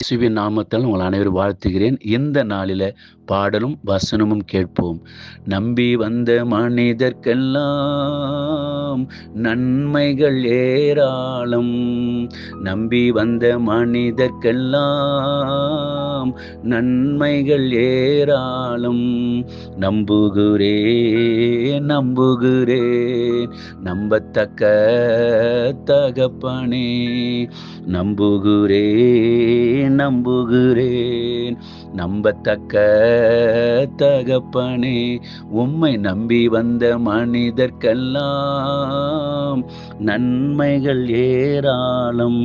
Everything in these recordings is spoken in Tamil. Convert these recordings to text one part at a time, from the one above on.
இயேசுவின் நாமத்தால் உங்கள் அனைவரும் வாழ்த்துகிறேன். இந்த நாளில பாடலும் வசனமும் கேட்போம். நம்பி வந்த மனிதர்க்கெல்லாம் நன்மைகள் ஏராளம். நம்பி வந்த மனிதர்க்கெல்லாம் நன்மைகள் ஏராளம். நம்புகிறேன் நம்புகிறேன் நம்பத்தக்க தகப்பனே. நம்புகிறேன் நம்புகிறேன் நம்பத்தக்க தகப்பனே. உம்மை நம்பி வந்த மனிதர்க்கெல்லாம் நன்மைகள் ஏராளம்.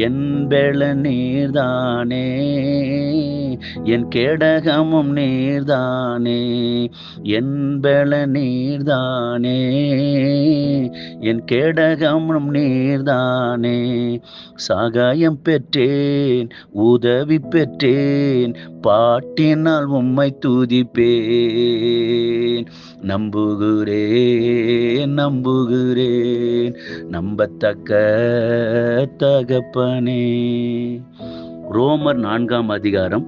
என் பெல நீர்தானே, என் கேடகமும் நீர்தானே. என் பெல நீர்தானே, என் கேடகமும் நீர்தானே. சகாயம் பெற்றேன், உதவி பெற்றேன், பாட்டினால் உம்மை துதிப்பேன். நம்புகிறேன் நம்புகிறேன் நம்பத்தக்க தகப்பனே. ரோமர் 4:17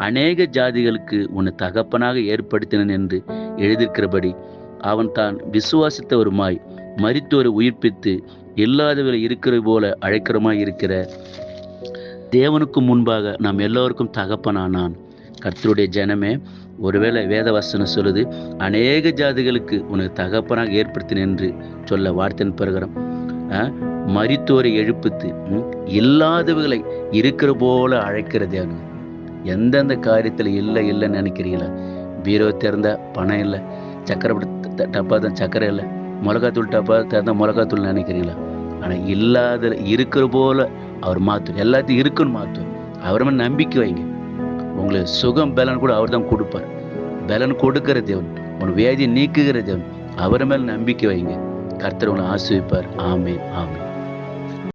அநேக ஜாதிகளுக்கு உன்னை தகப்பனாக ஏற்படுத்தினன் என்று எழுதியிருக்கிறபடி அவன் தான் விசுவாசித்தவருமாய் மரித்தோரை உயிர்ப்பித்து இல்லாதவர்களை இருக்கிறது போல அழைக்கிறமாய் இருக்கிற தேவனுக்கு முன்பாக நாம் எல்லோருக்கும் தகப்பனானான். கர்த்தருடைய ஜனமே, ஒருவேளை வேத வசனம் சொல்லுது அநேக ஜாதிகளுக்கு உனக்கு தகப்பனாக ஏற்படுத்தின என்று சொல்ல வார்த்தையின் பிரகாரம் மரித்தோரை எழுப்பித்து இல்லாதவர்களை இருக்கிற போல அழைக்கிற தேவன். எந்தெந்த காரியத்தில் இல்லைன்னு நினைக்கிறீங்களா? பீரோ திறந்த பணம் இல்லை, சக்கரை டப்பா தான் சக்கரை இல்லை, மிளகாத்தூள் டப்பா திறந்த மிளகாத்தூள் நினைக்கிறீங்களா? ஆனால் இல்லாத இருக்கிற போல அவர் மாற்றும், எல்லாத்தையும் இருக்குன்னு மாற்றும். அவர் மேலே நம்பிக்கை வைங்க. உங்களுக்கு சுகம் பலன் கூட அவர் தான் கொடுப்பார். பலன் கொடுக்கிற தேவன், உன் வியாதியை நீக்குகிற தேவன். அவர் மேல் நம்பிக்கை வைங்க. கர்த்தர் உங்களை ஆசீர்வதிப்பார். ஆமென் ஆமென்.